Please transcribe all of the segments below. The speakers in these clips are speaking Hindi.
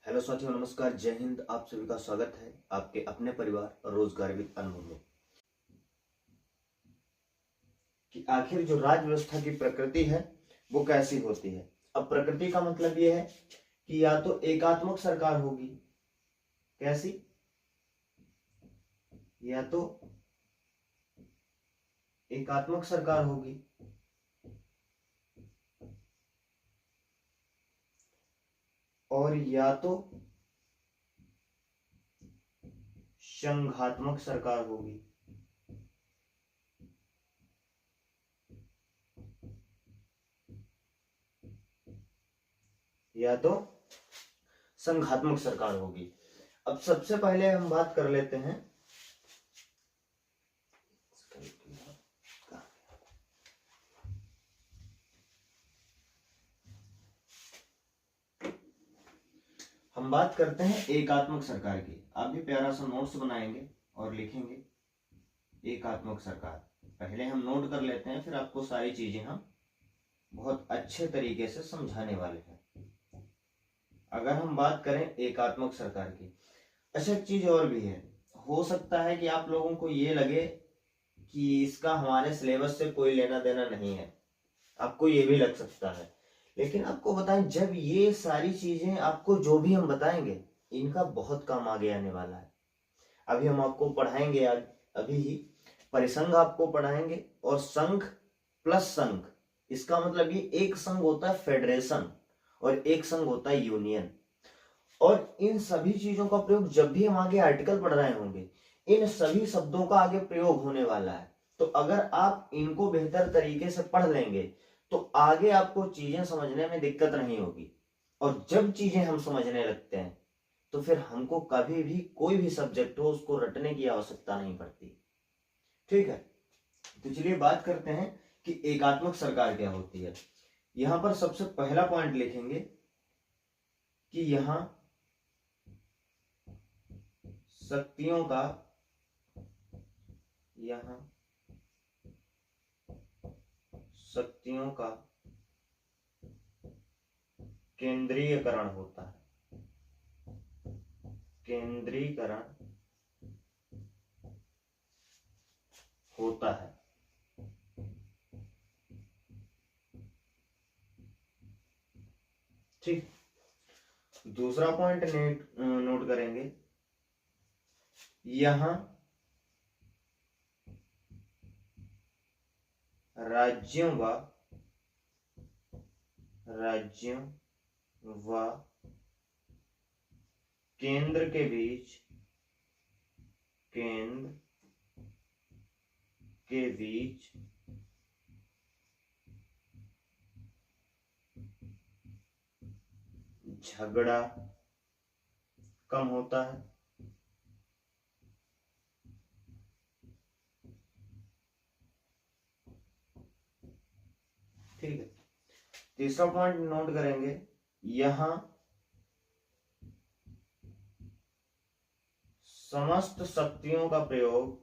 हेलो साथियों, नमस्कार, जय हिंद। आप सभी का स्वागत है आपके अपने परिवार रोजगार विद अनुभव में। कि आखिर जो राज्य व्यवस्था की प्रकृति है वो कैसी होती है। अब प्रकृति का मतलब ये है कि या तो एकात्मक सरकार होगी, कैसी, या तो एकात्मक सरकार होगी, और या तो संघात्मक सरकार होगी। या तो संघात्मक सरकार होगी। अब सबसे पहले हम बात कर लेते हैं हम बात करते हैं एकात्मक सरकार की। आप भी प्यारा सा नोट्स बनाएंगे और लिखेंगे एकात्मक सरकार। पहले हम नोट कर लेते हैं, फिर आपको सारी चीजें हम बहुत अच्छे तरीके से समझाने वाले हैं। अगर हम बात करें एकात्मक सरकार की, अच्छा एक चीज और भी है। हो सकता है कि आप लोगों को ये लगे कि इसका हमारे सिलेबस से कोई लेना देना नहीं है, आपको ये भी लग सकता है। लेकिन आपको बताएं, जब ये सारी चीजें आपको जो भी हम बताएंगे इनका बहुत काम आगे आने वाला है। अभी हम आपको पढ़ाएंगे, अभी ही परिसंघ आपको पढ़ाएंगे, और संघ प्लस संघ, इसका मतलब ये एक संघ होता है फेडरेशन और एक संघ होता है यूनियन। और इन सभी चीजों का प्रयोग जब भी हम आगे आर्टिकल पढ़ रहे होंगे, इन सभी शब्दों का आगे प्रयोग होने वाला है। तो अगर आप इनको बेहतर तरीके से पढ़ लेंगे तो आगे आपको चीजें समझने में दिक्कत नहीं होगी। और जब चीजें हम समझने लगते हैं तो फिर हमको कभी भी कोई भी सब्जेक्ट हो उसको रटने की आवश्यकता नहीं पड़ती। ठीक है, तो चलिए बात करते हैं कि एकात्मक सरकार क्या होती है। यहां पर सबसे पहला पॉइंट लिखेंगे कि यहां शक्तियों का केंद्रीयकरण होता है। केंद्रीकरण होता है। ठीक, दूसरा पॉइंट नोट करेंगे, यहां राज्यों व केंद्र के बीच झगड़ा कम होता है। ठीक है, तीसरा पॉइंट नोट करेंगे, यहां समस्त शक्तियों का प्रयोग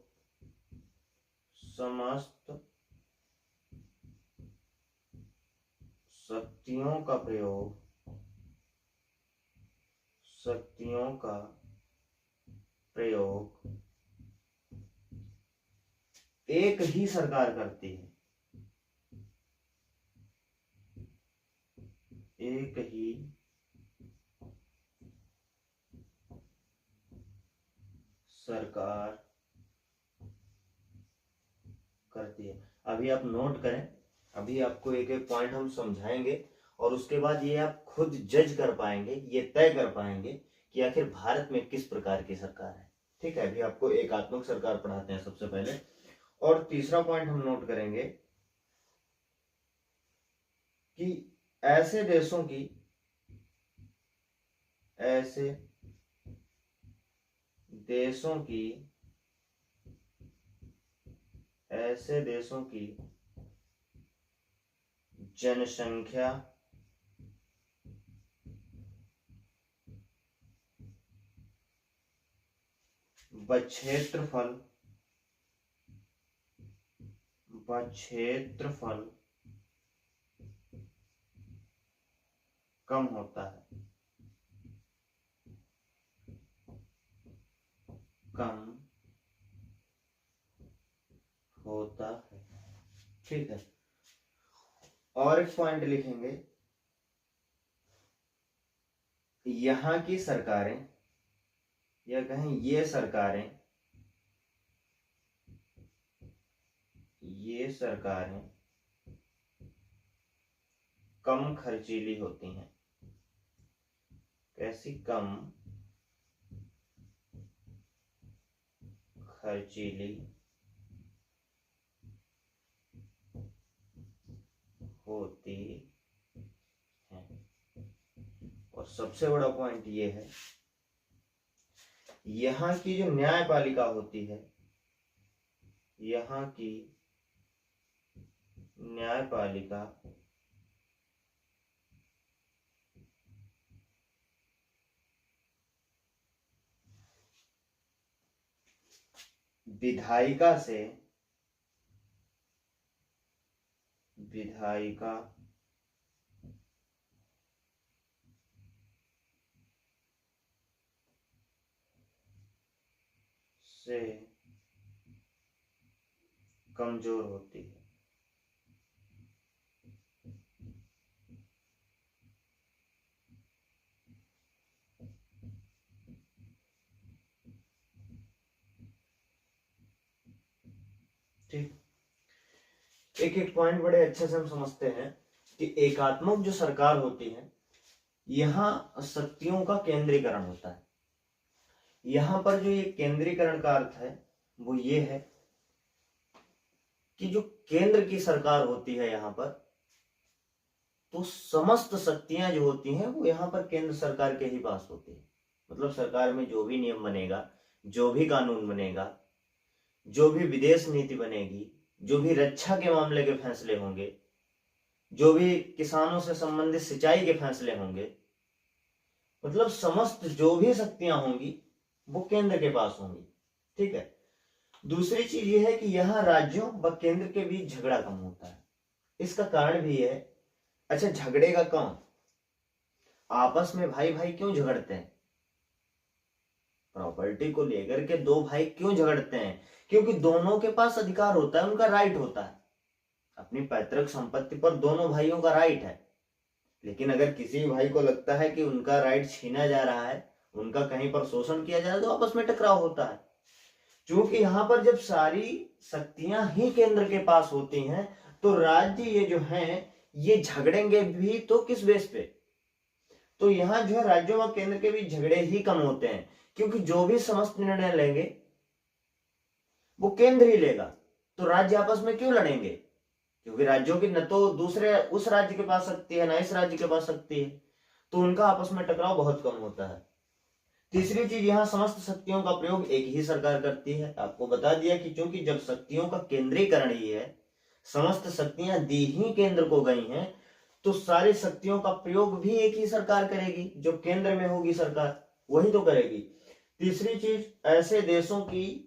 एक ही सरकार करती है। एक ही सरकार करती है। अभी आप नोट करें, अभी आपको एक एक पॉइंट हम समझाएंगे और उसके बाद ये आप खुद जज कर पाएंगे, ये तय कर पाएंगे कि आखिर भारत में किस प्रकार की सरकार है। ठीक है, अभी आपको एकात्मक सरकार पढ़ाते हैं सबसे पहले। और तीसरा पॉइंट हम नोट करेंगे कि ऐसे देशों की जनसंख्या व क्षेत्रफल कम होता है। ठीक है। और एक पॉइंट लिखेंगे, यहाँ की सरकारें या कहें ये सरकारें कम खर्चीली होती हैं। कैसी? कम खर्चीली होती है। और सबसे बड़ा पॉइंट ये है, यहाँ की जो न्यायपालिका होती है, यहाँ की न्यायपालिका विधायिका से कमजोर होती है। ठीक, एक एक पॉइंट बड़े अच्छे से हम समझते हैं कि एकात्मक जो सरकार होती है, यहाँ शक्तियों का केंद्रीकरण होता है। यहाँ पर जो ये केंद्रीकरण का अर्थ है वो ये है कि जो केंद्र की सरकार होती है यहाँ पर, तो समस्त शक्तियां जो होती हैं वो यहाँ पर केंद्र सरकार के ही पास होती है। मतलब सरकार में जो भी नियम बनेगा, जो भी कानून बनेगा, जो भी विदेश नीति बनेगी, जो भी रक्षा के मामले के फैसले होंगे, जो भी किसानों से संबंधित सिंचाई के फैसले होंगे, मतलब समस्त जो भी शक्तियां होंगी वो केंद्र के पास होंगी। ठीक है। दूसरी चीज ये है कि यहाँ राज्यों व केंद्र के बीच झगड़ा कम होता है। इसका कारण भी है, अच्छा झगड़ेगा कौन? आपस में भाई भाई क्यों झगड़ते हैं? प्रॉपर्टी को लेकर के दो भाई क्यों झगड़ते हैं? क्योंकि दोनों के पास अधिकार होता है, उनका राइट होता है। अपनी पैतृक संपत्ति पर दोनों भाइयों का राइट है। लेकिन अगर किसी भाई को लगता है कि उनका राइट छीना जा रहा है, उनका कहीं पर शोषण किया जा रहा है, तो आपस में टकराव होता है। क्योंकि यहाँ पर जब सारी शक्तियां ही केंद्र के पास होती हैं, तो राज्य ये जो हैं ये झगड़ेंगे भी तो किस बेस पे? तो यहाँ जो है राज्यों व केंद्र के बीच झगड़े ही कम होते हैं, क्योंकि जो भी समस्त निर्णय लेंगे वो केंद्र ही लेगा। तो राज्य आपस में क्यों लड़ेंगे? क्योंकि राज्यों की न तो दूसरे उस राज्य के पास शक्ति है, ना इस राज्य के पास शक्ति है, तो उनका आपस में टकराव बहुत कम होता है। तीसरी चीज, यहाँ समस्त शक्तियों का प्रयोग एक ही सरकार करती है। आपको बता दिया कि क्योंकि जब शक्तियों का केंद्रीकरण ही है, समस्त शक्तियां दी ही केंद्र को गई हैं, तो सारी शक्तियों का प्रयोग भी एक ही सरकार करेगी। जो केंद्र में होगी सरकार वही तो करेगी। तीसरी चीज, ऐसे देशों की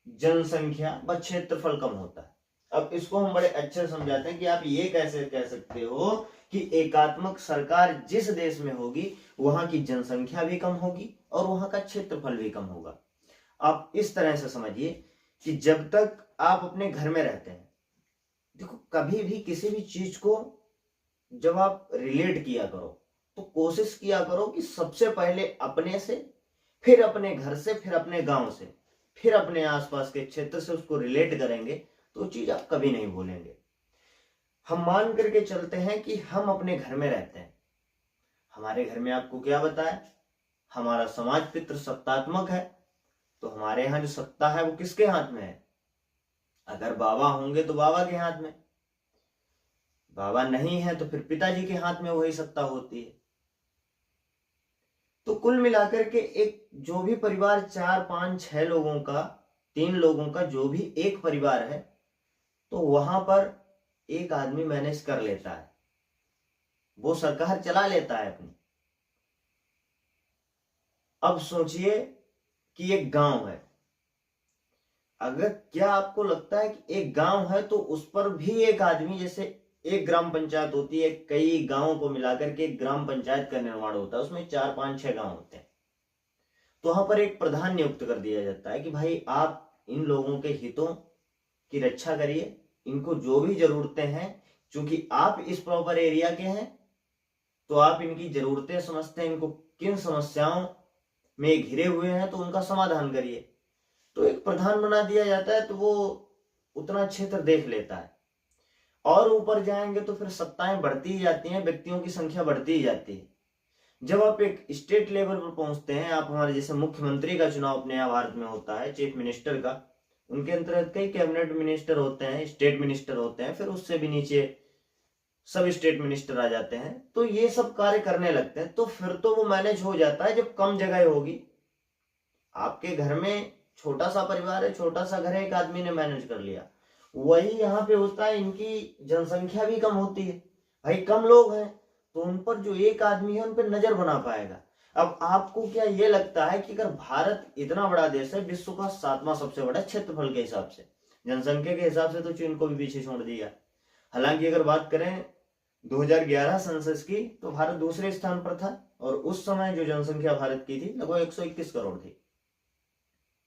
जनसंख्या व क्षेत्रफल कम होता है। अब इसको हम बड़े अच्छे से समझाते हैं कि आप ये कैसे कह सकते हो कि एकात्मक सरकार जिस देश में होगी वहां की जनसंख्या भी कम होगी और वहां का क्षेत्रफल भी कम होगा। आप इस तरह से समझिए कि जब तक आप अपने घर में रहते हैं, देखो कभी भी किसी भी चीज को जब आप रिलेट किया करो तो कोशिश किया करो कि सबसे पहले अपने से, फिर अपने घर से, फिर अपने गांव से, फिर अपने आसपास के क्षेत्र से उसको रिलेट करेंगे तो चीज आप कभी नहीं भूलेंगे। हम मान करके चलते हैं कि हम अपने घर में रहते हैं। हमारे घर में आपको क्या बताया, हमारा समाज पितृ सत्तात्मक है, तो हमारे यहाँ जो सत्ता है वो किसके हाथ में है? अगर बाबा होंगे तो बाबा के हाथ में, बाबा नहीं है तो फिर पिताजी के हाथ में वही सत्ता होती है। तो कुल मिलाकर के एक जो भी परिवार 4, 5, 6 लोगों का, 3 लोगों का जो भी एक परिवार है, तो वहां पर एक आदमी मैनेज कर लेता है, वो सरकार चला लेता है अपनी। अब सोचिए कि एक गांव है, अगर क्या आपको लगता है कि एक गांव है तो उस पर भी एक आदमी, जैसे एक ग्राम पंचायत होती है, कई गांवों को मिलाकर के एक ग्राम पंचायत का निर्माण होता है, उसमें 4, 5, 6 गांव होते हैं, तो वहां पर एक प्रधान नियुक्त कर दिया जाता है कि भाई आप इन लोगों के हितों की रक्षा करिए, इनको जो भी जरूरतें हैं, क्योंकि आप इस प्रॉपर एरिया के हैं तो आप इनकी जरूरतें समझते हैं, इनको किन समस्याओं में घिरे हुए हैं तो उनका समाधान करिए। तो एक प्रधान बना दिया जाता है तो वो उतना क्षेत्र देख लेता है। और ऊपर जाएंगे तो फिर सत्ताएं बढ़ती ही जाती हैं, व्यक्तियों की संख्या बढ़ती ही जाती है। जब आप एक स्टेट लेवल पर पहुंचते हैं, आप हमारे जैसे मुख्यमंत्री का चुनाव अपने यहाँ भारत में होता है, चीफ मिनिस्टर का, उनके अंतर्गत कई कैबिनेट मिनिस्टर होते हैं, स्टेट मिनिस्टर होते हैं, फिर उससे भी नीचे सब स्टेट मिनिस्टर आ जाते हैं। तो ये सब कार्य करने लगते हैं, तो फिर तो वो मैनेज हो जाता है जब कम जगह होगी। आपके घर में छोटा सा परिवार है, छोटा सा घर है, एक आदमी ने मैनेज कर लिया। वही यहाँ पे होता है, इनकी जनसंख्या भी कम होती है, भाई कम लोग हैं, तो उन पर जो एक आदमी है उन पर नजर बना पाएगा। अब आपको क्या ये लगता है कि अगर भारत इतना बड़ा देश है, विश्व का 7वां सबसे बड़ा क्षेत्रफल के हिसाब से, जनसंख्या के हिसाब से तो चीन को भी पीछे छोड़ दिया। हालांकि अगर बात करें 2011 सेंसस की तो भारत दूसरे स्थान पर था, और उस समय जो जनसंख्या भारत की थी लगभग 121 करोड़ थी।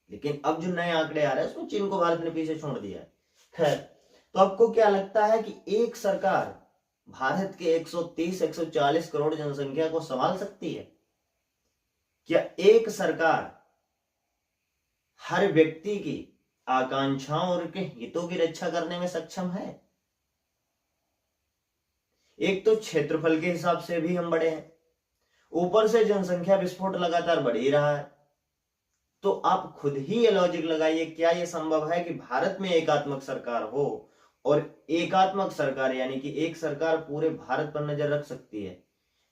लेकिन अब जो नए आंकड़े आ रहे हैं उसमें चीन को भारत ने पीछे छोड़ दिया है। खैर, तो आपको क्या लगता है कि एक सरकार भारत के 130-140 करोड़ जनसंख्या को संभाल सकती है? क्या एक सरकार हर व्यक्ति की आकांक्षाओं और उनके हितों की रक्षा करने में सक्षम है? एक तो क्षेत्रफल के हिसाब से भी हम बड़े हैं, ऊपर से जनसंख्या विस्फोट लगातार बढ़ ही रहा है। तो आप खुद ही ये लॉजिक लगाइए, क्या ये संभव है कि भारत में एकात्मक सरकार हो, और एकात्मक सरकार यानी कि एक सरकार पूरे भारत पर नजर रख सकती है?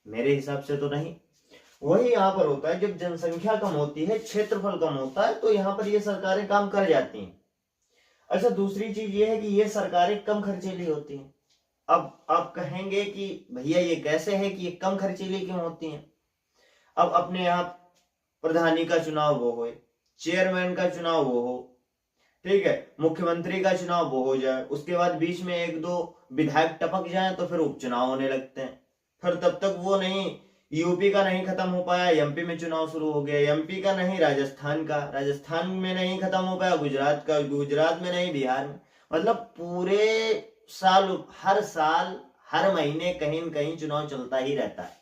मेरे हिसाब से तो नहीं। वही यहां पर होता है, जब जनसंख्या कम होती है, क्षेत्रफल कम होता है, तो यहां पर ये सरकारें काम कर जाती हैं। अच्छा, दूसरी चीज ये है कि ये सरकारें कम खर्चीली होती हैं। अब आप कहेंगे कि भैया ये कैसे है कि ये कम खर्चीली क्यों होती हैं? अब अपने यहाँ प्रधानी का चुनाव वो हो, चेयरमैन का चुनाव वो हो, ठीक है, मुख्यमंत्री का चुनाव वो हो जाए, उसके बाद बीच में 1-2 विधायक टपक जाए तो फिर उपचुनाव होने लगते हैं। फिर तब तक वो नहीं, यूपी का नहीं खत्म हो पाया, एमपी में चुनाव शुरू हो गया, एमपी का नहीं, राजस्थान का, राजस्थान में नहीं खत्म हो पाया, गुजरात का, गुजरात में नहीं, बिहार में। मतलब पूरे साल हर महीने कहीं न कहीं चुनाव चलता ही रहता है,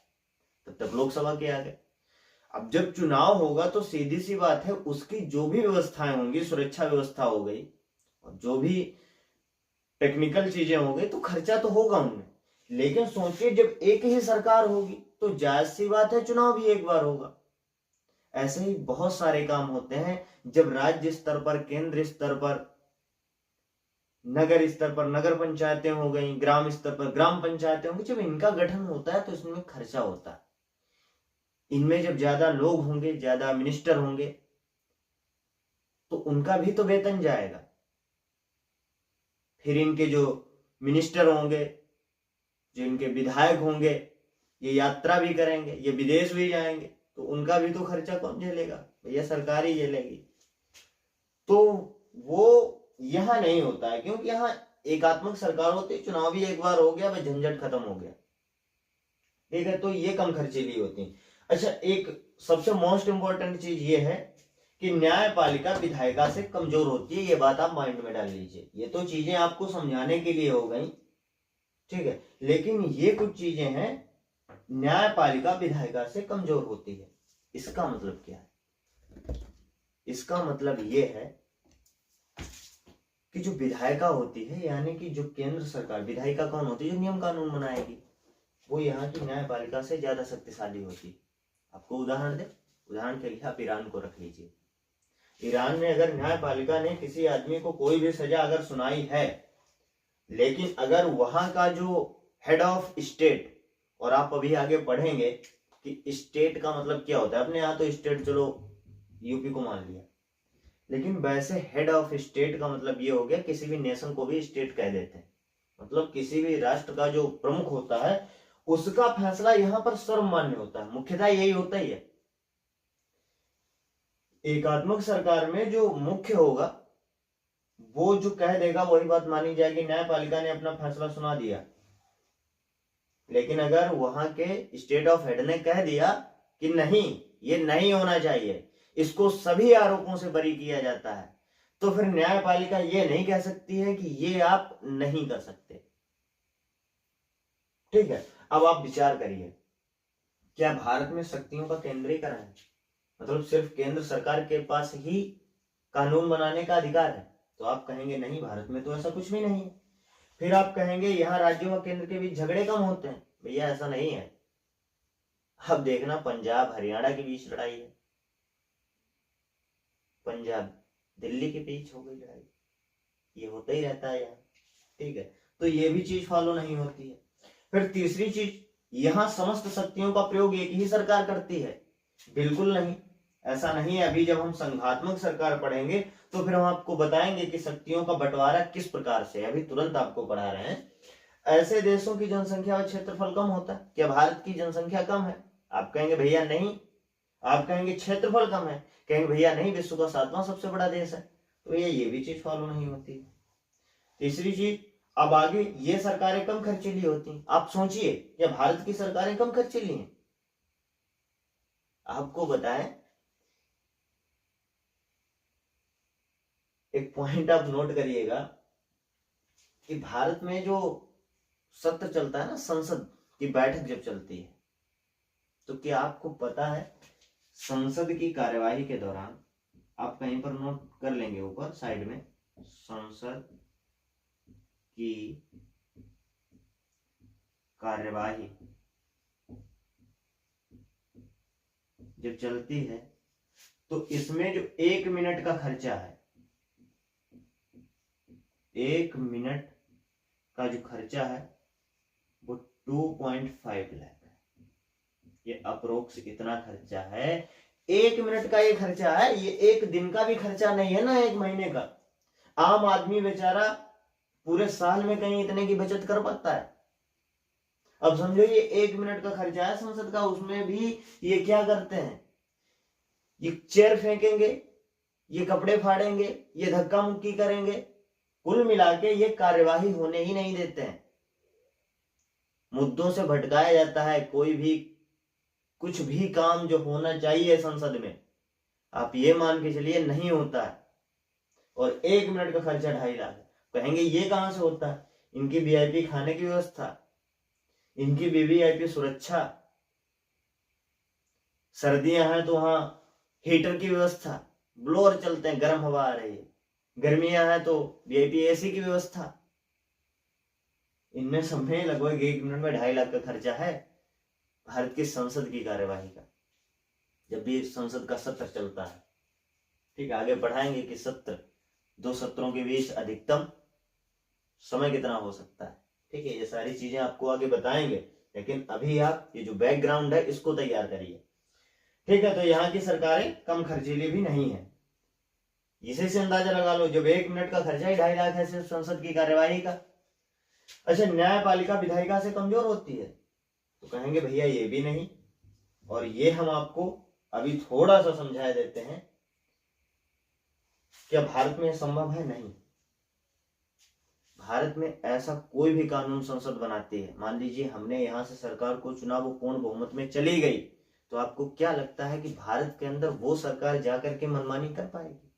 तब तक लोकसभा के आ गए। अब जब चुनाव होगा तो सीधी सी बात है, उसकी जो भी व्यवस्थाएं होंगी, सुरक्षा व्यवस्था हो गई और जो भी टेक्निकल चीजें हो गई, तो खर्चा तो होगा उनमें। लेकिन सोचिए, जब एक ही सरकार होगी तो जायज सी बात है चुनाव भी एक बार होगा। ऐसे ही बहुत सारे काम होते हैं, जब राज्य स्तर पर, केंद्र स्तर पर, नगर स्तर पर नगर पंचायतें हो गई, ग्राम स्तर पर ग्राम पंचायतें होंगी, जब इनका गठन होता है तो इसमें खर्चा होता है। इनमें जब ज्यादा लोग होंगे, ज्यादा मिनिस्टर होंगे, तो उनका भी तो वेतन जाएगा। फिर इनके जो मिनिस्टर होंगे, जो इनके विधायक होंगे, ये यात्रा भी करेंगे, ये विदेश भी जाएंगे, तो उनका भी तो खर्चा कौन झेलेगा? भैया सरकार ही झेलेगी। तो वो यहां नहीं होता है, क्योंकि यहाँ एकात्मक सरकार होती है, चुनाव भी एक बार हो गया, वह झंझट खत्म हो गया, ठीक है, तो ये कम खर्चीली होती है। अच्छा, एक सबसे मोस्ट इंपॉर्टेंट चीज ये है कि न्यायपालिका विधायिका से कमजोर होती है, ये बात आप माइंड में डाल लीजिए। ये तो चीजें आपको समझाने के लिए हो गई, ठीक है, लेकिन ये कुछ चीजें हैं, न्यायपालिका विधायिका से कमजोर होती है। इसका मतलब क्या है? इसका मतलब ये है कि जो विधायिका होती है, यानी कि जो केंद्र सरकार, विधायिका कौन होती है? जो नियम कानून बनाएगी, वो यहाँ की न्यायपालिका से ज्यादा शक्तिशाली होती है। आपको उदाहरण दे, उदाहरण के लिए आप ईरान को रख लीजिए। ईरान में अगर न्यायपालिका ने किसी आदमी को कोई भी सजा अगर सुनाई है, लेकिन अगर वहां का जो हेड ऑफ स्टेट, और आप अभी आगे पढ़ेंगे कि स्टेट का मतलब क्या होता है, अपने यहाँ तो स्टेट चलो यूपी को मान लिया, लेकिन वैसे हेड ऑफ स्टेट का मतलब ये हो गया, किसी भी नेशन को भी स्टेट कह देते हैं, मतलब किसी भी राष्ट्र का जो प्रमुख होता है उसका फैसला यहाँ पर सर्वमान्य होता है, मुख्यतः यही होता ही है। एकात्मक सरकार में जो मुख्य होगा वो जो कह देगा वही बात मानी जाएगी। न्यायपालिका ने अपना फैसला सुना दिया, लेकिन अगर वहां के स्टेट ऑफ हेड ने कह दिया कि नहीं, ये नहीं होना चाहिए, इसको सभी आरोपों से बरी किया जाता है, तो फिर न्यायपालिका ये नहीं कह सकती है कि ये आप नहीं कर सकते। ठीक है, अब आप विचार करिए, क्या भारत में शक्तियों का केंद्रीकरण है? मतलब सिर्फ केंद्र सरकार के पास ही कानून बनाने का अधिकार है? तो आप कहेंगे नहीं, भारत में तो ऐसा कुछ भी नहीं है। फिर आप कहेंगे यहाँ राज्यों और केंद्र के बीच झगड़े कम होते हैं। भैया ऐसा नहीं है। अब देखना, पंजाब हरियाणा के बीच लड़ाई है, पंजाब दिल्ली के बीच हो गई लड़ाई, ये होता ही रहता है यहाँ। ठीक है, तो ये भी चीज फॉलो नहीं होती है। फिर तीसरी चीज, यहाँ समस्त शक्तियों का प्रयोग एक ही सरकार करती है? बिल्कुल नहीं, ऐसा नहीं है। अभी जब हम संघात्मक सरकार पढ़ेंगे तो फिर हम आपको बताएंगे कि शक्तियों का बंटवारा किस प्रकार से है। अभी तुरंत आपको पढ़ा रहे हैं। ऐसे देशों की जनसंख्या और क्षेत्रफल कम होता है। क्या भारत की जनसंख्या कम है? आप कहेंगे भैया नहीं। आप कहेंगे क्षेत्रफल कम है, कहेंगे भैया नहीं, विश्व का 7वां सबसे बड़ा देश है। तो ये भी चीज फॉलो नहीं होती। तीसरी चीज, अब आगे, ये सरकारें कम खर्चीली होती हैं। आप सोचिए, क्या भारत की सरकारें कम खर्चीली हैं? आपको बताएं, एक पॉइंट आप नोट करिएगा कि भारत में जो सत्र चलता है ना, संसद की बैठक जब चलती है, तो क्या आपको पता है संसद की कार्यवाही के दौरान, आप कहीं पर नोट कर लेंगे ऊपर साइड में, संसद की कार्यवाही जब चलती है तो इसमें जो 1 मिनट का खर्चा है, 1 मिनट का जो खर्चा है वो 2.5 लाख है। ये अप्रोक्स इतना खर्चा है। 1 मिनट का ये खर्चा है, ये एक दिन का भी खर्चा नहीं है ना, 1 महीने का। आम आदमी बेचारा पूरे साल में कहीं इतने की बचत कर पाता है? अब समझो, ये 1 मिनट का खर्चा है संसद का, उसमें भी ये क्या करते हैं, ये चेयर फेंकेंगे, ये कपड़े फाड़ेंगे, ये धक्का मुक्की करेंगे, कुल मिला के ये कार्यवाही होने ही नहीं देते हैं। मुद्दों से भटकाया जाता है। कोई भी कुछ भी काम जो होना चाहिए संसद में, आप ये मान के चलिए नहीं होता है। और 1 मिनट का खर्चा 2.5 लाख। कहेंगे ये कहां से होता है? इनकी वीआईपी खाने की व्यवस्था, इनकी वीवीआईपी सुरक्षा, सर्दियां हैं तो वहां हीटर की व्यवस्था, ब्लोअर चलते हैं, गर्म हवा आ रही है। गर्मियां हैं तो वीआईपी एसी की व्यवस्था। इनमें सब में लगभग 1 मिनट में 2.5 लाख का खर्चा है भारत की संसद की कार्यवाही का, जब भी संसद का सत्र चलता है। ठीक है, आगे बढ़ाएंगे कि सत्र, 2 सत्रों के बीच अधिकतम समय कितना हो सकता है। ठीक है, ये सारी चीजें आपको आगे बताएंगे, लेकिन अभी आप ये जो बैकग्राउंड है इसको तैयार करिए। ठीक है, तो यहाँ की सरकारें कम खर्चीली भी नहीं है। इसी से अंदाजा लगा लो, जब 1 मिनट का खर्चा ही 2.5 लाख है सिर्फ संसद की कार्यवाही का। अच्छा, न्यायपालिका विधायिका से कमजोर होती है? तो कहेंगे भैया ये भी नहीं। और ये हम आपको अभी थोड़ा सा समझा देते हैं। क्या भारत में संभव है? नहीं। भारत में ऐसा कोई भी कानून संसद बनाती है, मान लीजिए हमने यहां से सरकार को चुना, वो पूर्ण बहुमत में चली गई, तो आपको क्या लगता है कि भारत के अंदर वो सरकार जाकर के मनमानी कर पाएगी?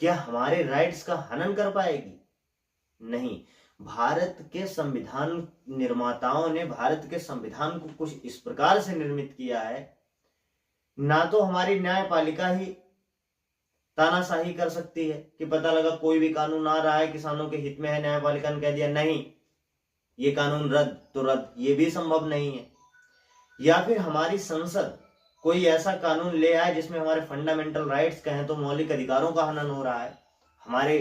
क्या हमारे राइट्स का हनन कर पाएगी? नहीं। भारत के संविधान निर्माताओं ने भारत के संविधान को कुछ इस प्रकार से निर्मित किया है, ना तो हमारी न्यायपालिका ही तानाशाही कर सकती है कि पता लगा कोई भी कानून आ रहा है किसानों के हित में है, न्यायपालिका ने कह दिया नहीं ये कानून रद्द, तो रद्द, ये भी संभव नहीं है। या फिर हमारी संसद कोई ऐसा कानून ले आए जिसमें हमारे फंडामेंटल राइट्स कहें तो मौलिक अधिकारों का हनन हो रहा है, हमारे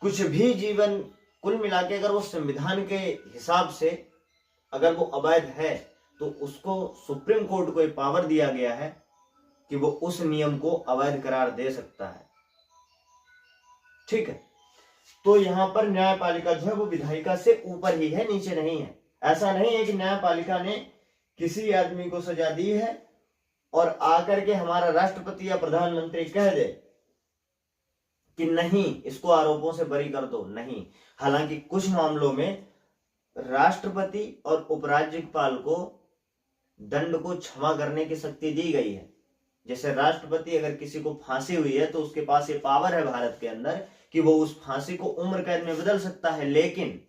कुछ भी जीवन, कुल मिला के अगर वो संविधान के हिसाब से अगर वो अवैध है, तो उसको सुप्रीम कोर्ट को पावर दिया गया है कि वो उस नियम को अवैध करार दे सकता है। ठीक है, तो यहां पर न्यायपालिका जो है वो विधायिका से ऊपर ही है, नीचे नहीं है। ऐसा नहीं है कि न्यायपालिका ने किसी आदमी को सजा दी है और आकर के हमारा राष्ट्रपति या प्रधानमंत्री कह दे कि नहीं इसको आरोपों से बरी कर दो, नहीं। हालांकि कुछ मामलों में राष्ट्रपति और उपराज्यपाल को दंड को क्षमा करने की शक्ति दी गई है, जैसे राष्ट्रपति अगर किसी को फांसी हुई है तो उसके पास ये पावर है भारत के अंदर कि वो उस फांसी को उम्र कैद में बदल सकता है, लेकिन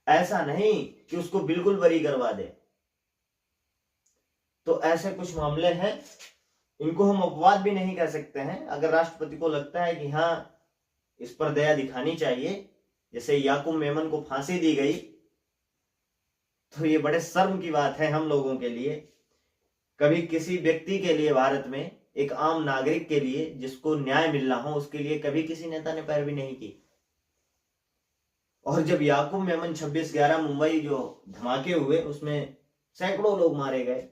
ऐसा नहीं कि उसको बिल्कुल बरी करवा दे। तो ऐसे कुछ मामले हैं, इनको हम अपवाद भी नहीं कह सकते हैं। अगर राष्ट्रपति को लगता है कि हाँ इस पर दया दिखानी चाहिए, जैसे याकूब मेमन को फांसी दी गई, तो ये बड़े शर्म की बात है हम लोगों के लिए। कभी किसी व्यक्ति के लिए, भारत में एक आम नागरिक के लिए जिसको न्याय मिलना हो, उसके लिए कभी किसी नेता ने पैरवी नहीं की। और जब याकूब मेमन 26/11 मुंबई जो धमाके हुए उसमें सैकड़ों लोग मारे गए,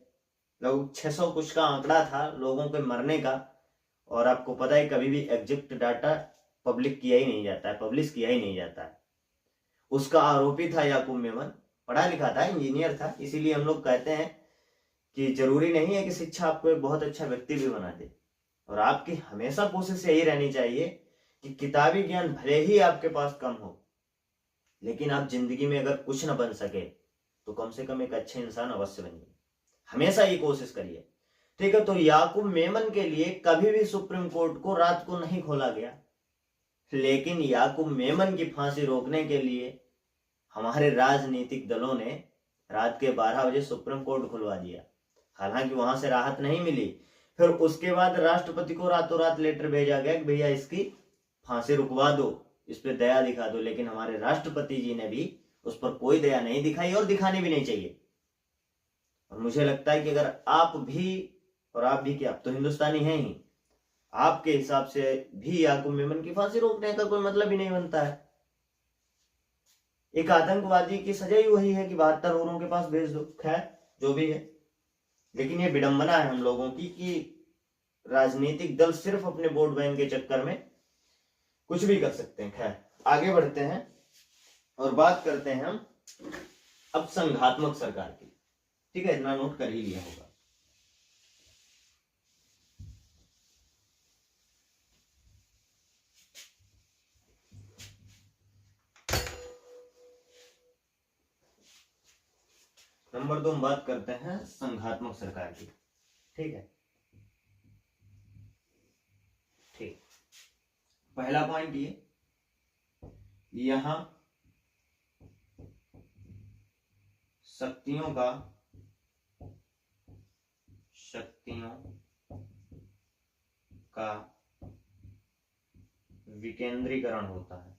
लगभग 600 कुछ का आंकड़ा था लोगों के मरने का। और आपको पता है कभी भी एग्जैक्ट डाटा पब्लिक किया ही नहीं जाता है, पब्लिश किया ही नहीं जाता है। उसका आरोपी था याकूब मेमन, पढ़ा लिखा था, इंजीनियर था। इसीलिए हम लोग कहते हैं कि जरूरी नहीं है कि शिक्षा आपको एक बहुत अच्छा व्यक्ति भी बना दे। और आपकी हमेशा कोशिश यही रहनी चाहिए कि किताबी ज्ञान भले ही आपके पास कम हो, लेकिन आप जिंदगी में अगर कुछ न बन सके तो कम से कम एक अच्छे इंसान अवश्य बनिए। हमेशा ये कोशिश करिए, ठीक है। तो याकूब मेमन के लिए कभी भी सुप्रीम कोर्ट को रात को नहीं खोला गया, लेकिन याकूब मेमन की फांसी रोकने के लिए हमारे राजनीतिक दलों ने रात के 12 बजे सुप्रीम कोर्ट खुलवा दिया। हालांकि वहां से राहत नहीं मिली। फिर उसके बाद राष्ट्रपति को रातों रात लेटर भेजा गया कि भैया इसकी फांसी रुकवा दो, इस पर दया दिखा दो। लेकिन हमारे राष्ट्रपति जी ने भी उस पर कोई दया नहीं दिखाई और दिखानी भी नहीं चाहिए। और मुझे लगता है कि अगर आप भी, और आप भी क्या, आप तो हिंदुस्तानी हैं ही, आपके हिसाब से भी याकूब मेमन की फांसी रोकने का कोई मतलब ही नहीं बनता है। एक आतंकवादी की सजा ही वही है कि 72 औरों के पास भेज दो। खैर जो भी है, लेकिन ये विडंबना है हम लोगों की कि राजनीतिक दल सिर्फ अपने वोट बैंक के चक्कर में कुछ भी कर सकते हैं। खैर आगे बढ़ते हैं और बात करते हैं हम अब संघात्मक सरकार की। ठीक है, इतना नोट कर ही लिया होगा। नंबर 2 हम बात करते हैं संघात्मक सरकार की। ठीक है, ठीक। पहला पॉइंट ये, यहां शक्तियों का विकेंद्रीकरण होता है।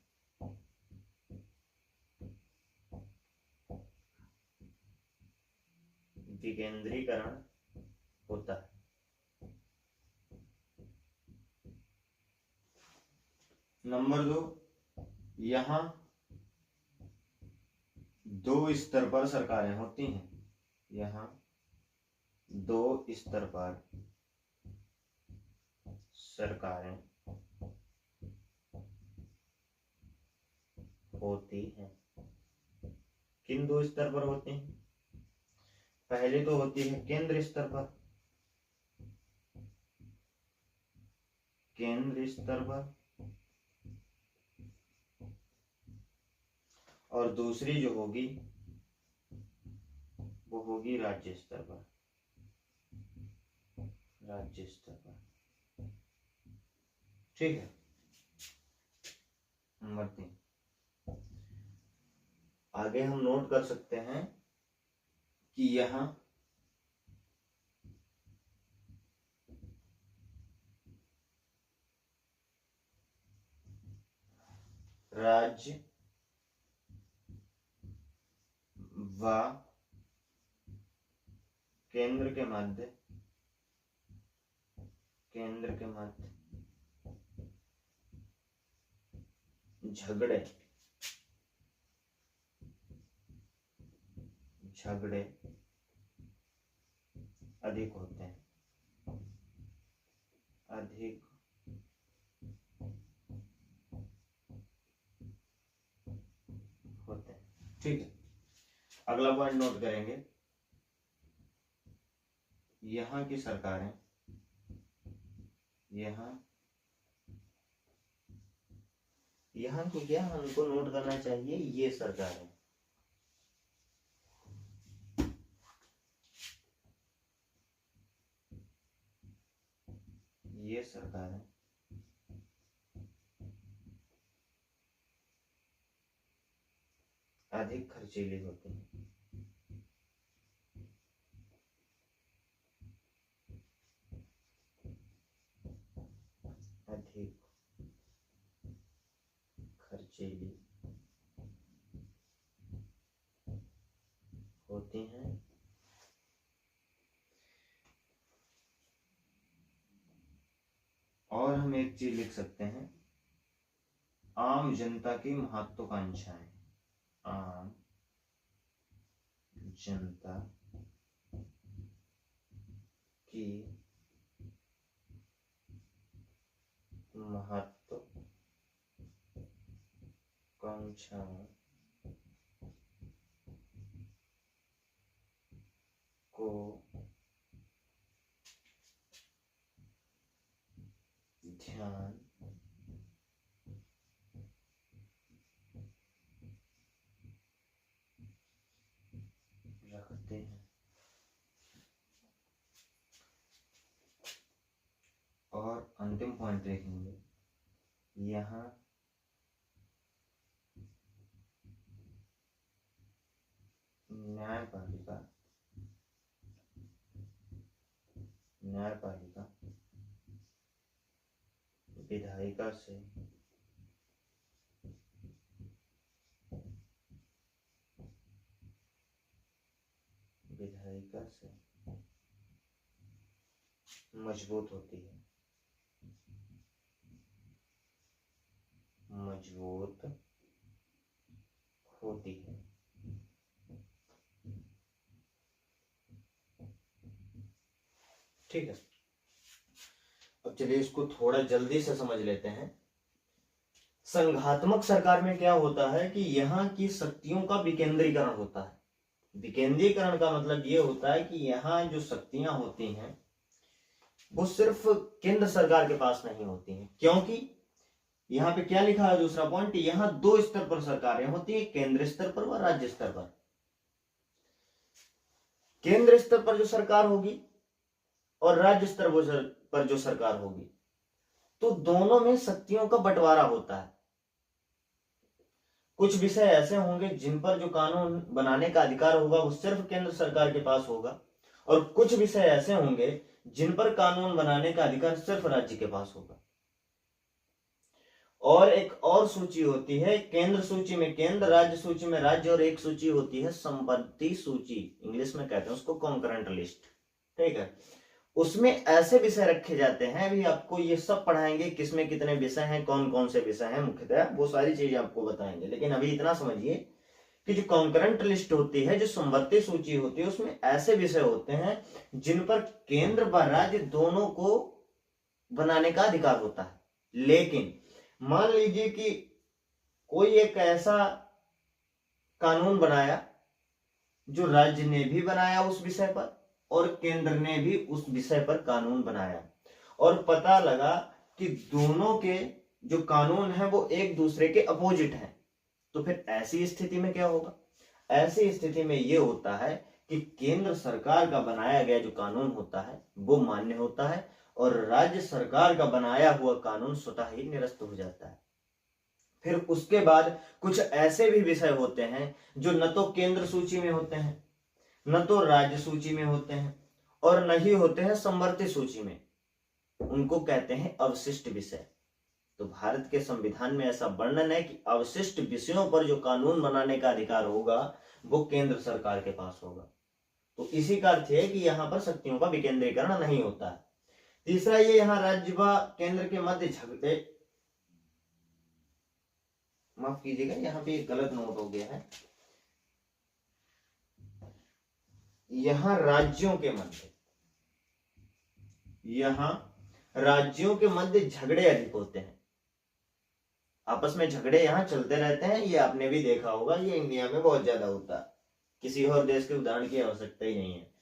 विकेंद्रीकरण होता है। नंबर 2, यहां 2 स्तर पर सरकारें होती हैं। यहां 2 स्तर पर सरकारें होती हैं। किन 2 स्तर पर होती हैं? पहले तो होती है केंद्र स्तर पर, केंद्र स्तर पर, और दूसरी जो होगी वो होगी राज्य स्तर पर, राज्य स्तर पर। ठीक है। नंबर 3, आगे हम नोट कर सकते हैं कि यहां राज्य व केंद्र के मध्य झगड़े अधिक होते हैं, अधिक होते हैं। ठीक है, अगला पॉइंट नोट करेंगे, यहां की सरकारें, यहां को क्या हमको नोट करना चाहिए, ये सरकारें ये सरकारें अधिक खर्चीली होती हैं। अधिक खर्चीली होती हैं और हम एक चीज लिख सकते हैं, आम जनता की महत्वाकांक्षाएं, आम जनता की महत्वाकांक्षाओं को ध्यान रखते हैं। और अंतिम पॉइंट देखेंगे, यहाँ न्यायपालिका विधायिका से मजबूत होती है, ठीक है। अब चलिए इसको थोड़ा जल्दी से समझ लेते हैं। संघात्मक सरकार में क्या होता है कि यहाँ की शक्तियों का विकेंद्रीकरण होता है। विकेंद्रीकरण का मतलब ये होता है कि यहाँ जो शक्तियां होती हैं वो सिर्फ केंद्र सरकार के पास नहीं होती हैं, क्योंकि यहाँ पे क्या लिखा है दूसरा पॉइंट, यहाँ दो स्तर पर सरकारें होती है, केंद्र स्तर पर व राज्य स्तर पर। केंद्र स्तर पर जो सरकार होगी और राज्य स्तर पर जो सरकार होगी, तो दोनों में शक्तियों का बंटवारा होता है। कुछ विषय ऐसे होंगे जिन पर जो कानून बनाने का अधिकार होगा वो सिर्फ केंद्र सरकार के पास होगा, और कुछ विषय ऐसे होंगे जिन पर कानून बनाने का अधिकार सिर्फ राज्य के पास होगा। और एक और सूची होती है, केंद्र सूची में केंद्र, राज्य सूची में राज्य, और एक सूची होती है संपत्ति सूची, इंग्लिश में कहते हैं उसको कॉन्करेंट लिस्ट, ठीक है। उसमें ऐसे विषय रखे जाते हैं, अभी आपको ये सब पढ़ाएंगे, किसमें कितने विषय हैं, कौन कौन से विषय हैं मुख्यतः, वो सारी चीजें आपको बताएंगे। लेकिन अभी इतना समझिए कि जो कॉन्करेंट लिस्ट होती है, जो संपत्ति सूची होती है, उसमें ऐसे विषय होते हैं जिन पर केंद्र व राज्य दोनों को बनाने का अधिकार होता है। लेकिन मान लीजिए कि कोई एक ऐसा कानून बनाया जो राज्य ने भी बनाया उस विषय पर और केंद्र ने भी उस विषय पर कानून बनाया, और पता लगा कि दोनों के जो कानून है वो एक दूसरे के अपोजिट हैं, तो फिर ऐसी स्थिति में क्या होगा? ऐसी स्थिति में यह होता है कि केंद्र सरकार का बनाया गया जो कानून होता है वो मान्य होता है, और राज्य सरकार का बनाया हुआ कानून स्वतः ही निरस्त हो जाता है। फिर उसके बाद कुछ ऐसे भी विषय होते हैं जो न तो केंद्र सूची में होते हैं, न तो राज्य सूची में होते हैं, और न ही होते हैं समवर्ती सूची में, उनको कहते हैं अवशिष्ट विषय। तो भारत के संविधान में ऐसा वर्णन है कि अवशिष्ट विषयों पर जो कानून बनाने का अधिकार होगा वो केंद्र सरकार के पास होगा। तो इसी का अर्थ है कि यहाँ पर शक्तियों का विकेंद्रीकरण नहीं होता है। तीसरा, ये यहाँ राज्य व केंद्र के मध्य झगड़े, माफ कीजिएगा यहाँ पे एक गलत नोट हो गया है, यहाँ राज्यों के मध्य झगड़े अधिक होते हैं, आपस में झगड़े यहाँ चलते रहते हैं। ये आपने भी देखा होगा, ये इंडिया में बहुत ज्यादा होता है, किसी और देश के उदाहरण की आवश्यकता ही नहीं है।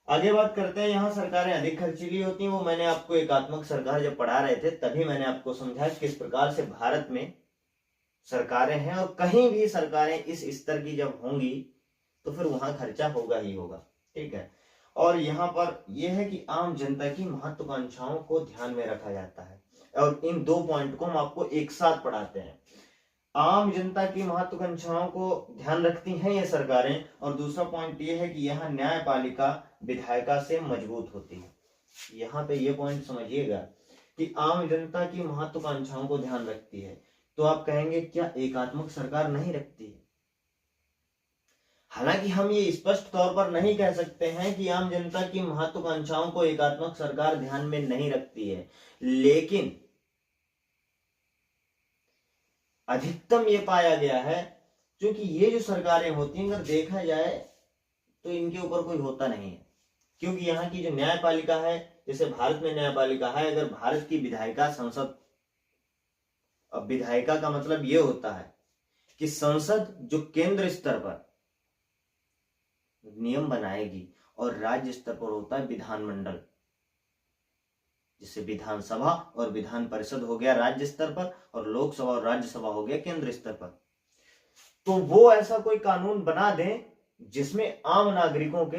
आगे बात करते हैं, यहाँ सरकारें अधिक खर्चीली होती हैं। वो मैंने आपको एकात्मक सरकार जब पढ़ा रहे थे तभी मैंने आपको समझा किस प्रकार से भारत में सरकारें हैं, और कहीं भी सरकारें इस स्तर की जब होंगी तो फिर वहां खर्चा होगा ही होगा, ठीक है। और यहाँ पर यह है कि आम जनता की महत्वाकांक्षाओं को ध्यान में रखा जाता है। और इन 2 पॉइंट को हम आपको एक साथ पढ़ाते हैं। आम जनता की महत्वाकांक्षाओं को ध्यान रखती हैं ये सरकारें, और दूसरा पॉइंट ये है कि यहाँ न्यायपालिका विधायिका से मजबूत होती है। यहाँ पे ये पॉइंट समझिएगा कि आम जनता की महत्वाकांक्षाओं को ध्यान रखती है, तो आप कहेंगे क्या एकात्मक सरकार नहीं रखती है? हालांकि हम ये स्पष्ट तौर पर नहीं कह सकते हैं कि आम जनता की महत्वाकांक्षाओं को एकात्मक सरकार ध्यान में नहीं रखती है, लेकिन अधिकतम ये पाया गया है, क्योंकि ये जो सरकारें होती हैं अगर देखा जाए तो इनके ऊपर कोई होता नहीं है। क्योंकि यहाँ की जो न्यायपालिका है, जैसे भारत में न्यायपालिका है, अगर भारत की विधायिका संसद, अब विधायिका का मतलब ये होता है कि संसद जो केंद्र स्तर पर नियम बनाएगी, और राज्य स्तर पर होता है विधानमंडल, जिससे विधानसभा और विधान परिषद हो गया राज्य स्तर पर, और लोकसभा और राज्यसभा हो गया केंद्र स्तर पर। तो वो ऐसा कोई कानून बना दें जिसमें आम नागरिकों के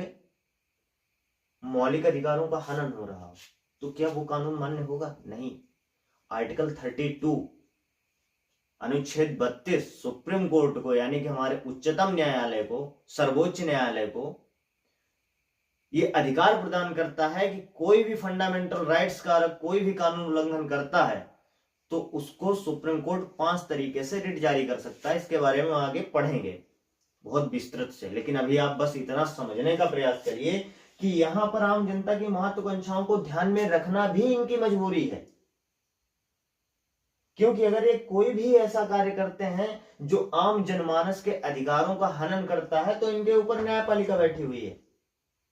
मौलिक अधिकारों का हनन हो रहा हो, तो क्या वो कानून मान्य होगा? नहीं। आर्टिकल 32 अनुच्छेद 32 सुप्रीम कोर्ट को, यानी कि हमारे उच्चतम न्यायालय को, सर्वोच्च न्यायालय को ये अधिकार प्रदान करता है कि कोई भी फंडामेंटल राइट्स का कोई भी कानून उल्लंघन करता है तो उसको सुप्रीम कोर्ट 5 तरीके से रिट जारी कर सकता है। इसके बारे में आगे पढ़ेंगे बहुत विस्तृत से, लेकिन अभी आप बस इतना समझने का प्रयास करिए कि यहां पर आम जनता की महत्वाकांक्षाओं को ध्यान में रखना भी इनकी मजबूरी है। क्योंकि अगर ये कोई भी ऐसा कार्य करते हैं जो आम जनमानस के अधिकारों का हनन करता है, तो इनके ऊपर न्यायपालिका बैठी हुई है,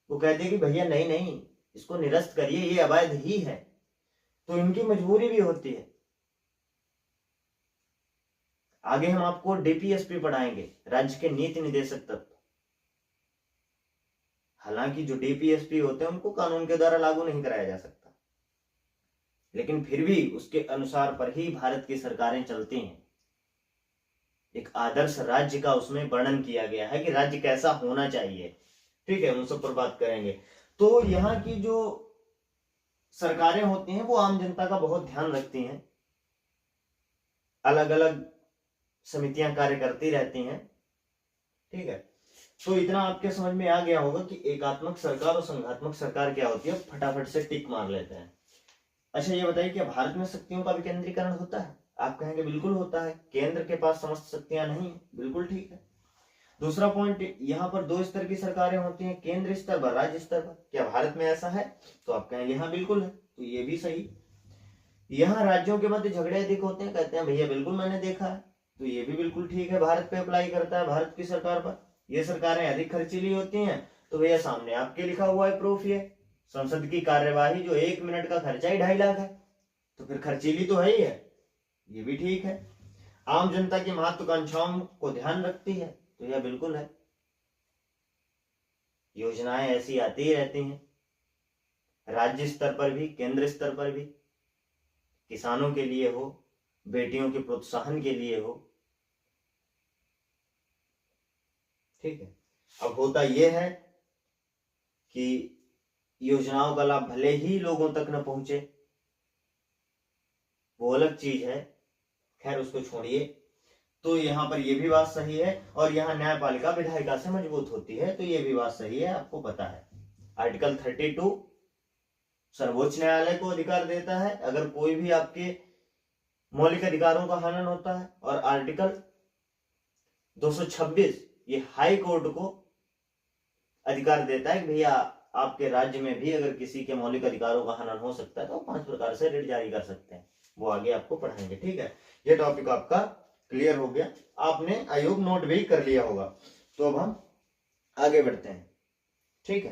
वो कहते हैं कि भैया नहीं नहीं, इसको निरस्त करिए, ये अवैध ही है। तो इनकी मजबूरी भी होती है। आगे हम आपको डीपीएसपी पढ़ाएंगे, राज्य के नीति निदेशक तत्व। हालांकि जो डीपीएसपी होते हैं उनको कानून के द्वारा लागू नहीं कराया जा सकता, लेकिन फिर भी उसके अनुसार पर ही भारत की सरकारें चलती हैं। एक आदर्श राज्य का उसमें वर्णन किया गया है कि राज्य कैसा होना चाहिए। ठीक है, उन सब पर बात करेंगे। तो यहाँ की जो सरकारें होती हैं वो आम जनता का बहुत ध्यान रखती हैं, अलग अलग समितियां कार्य करती रहती हैं। ठीक है, तो इतना आपके समझ में आ गया होगा कि एकात्मक सरकार और संघात्मक सरकार क्या होती है। फटाफट से टिक मार लेते हैं। अच्छा ये बताइए, क्या भारत में शक्तियों का विकेंद्रीकरण होता है? आप कहेंगे बिल्कुल होता है, केंद्र के पास समस्त शक्तियां नहीं है। बिल्कुल ठीक है। दूसरा पॉइंट, यहाँ पर 2 स्तर की सरकारें होती हैं, केंद्र स्तर पर, राज्य स्तर पर। क्या भारत में ऐसा है? तो आप कहेंगे हाँ बिल्कुल है, तो ये भी सही। यहाँ राज्यों के मध्य झगड़े अधिक होते हैं, कहते हैं भैया बिल्कुल मैंने देखा है, तो ये भी बिल्कुल ठीक है। भारत पे अप्लाई करता है, भारत की सरकार पर। ये सरकारें अधिक खर्चीली होती हैं, तो भैया सामने आपके लिखा हुआ है प्रूफ, ये संसद की कार्यवाही जो 1 मिनट का खर्चा ही 2.5 लाख है, तो फिर खर्चीली तो है ही है, ये भी ठीक है। आम जनता की महत्वाकांक्षाओं को ध्यान रखती है, तो यह बिल्कुल है। योजनाएं ऐसी आती ही रहती हैं, राज्य स्तर पर भी, केंद्र स्तर पर भी, किसानों के लिए हो, बेटियों के प्रोत्साहन के लिए हो। ठीक है, अब होता यह है कि योजनाओं का लाभ भले ही लोगों तक न पहुंचे, वो अलग चीज है, खैर उसको छोड़िए। तो यहाँ पर यह भी बात सही है, और यहाँ न्यायपालिका विधायिका से मजबूत होती है, तो यह भी बात सही है, आपको पता है। आर्टिकल 32 सर्वोच्च न्यायालय को अधिकार देता है अगर कोई भी आपके मौलिक अधिकारों का हनन होता है, और आर्टिकल 226 ये हाई कोर्ट को अधिकार देता है कि भैया आपके राज्य में भी अगर किसी के मौलिक अधिकारों का हनन हो सकता है तो 5 प्रकार से रिट जारी कर सकते हैं। वो आगे आपको पढ़ाएंगे। ठीक है, ये टॉपिक आपका क्लियर हो गया, आपने आयोग नोट भी कर लिया होगा। तो अब हम आगे बढ़ते हैं। ठीक है।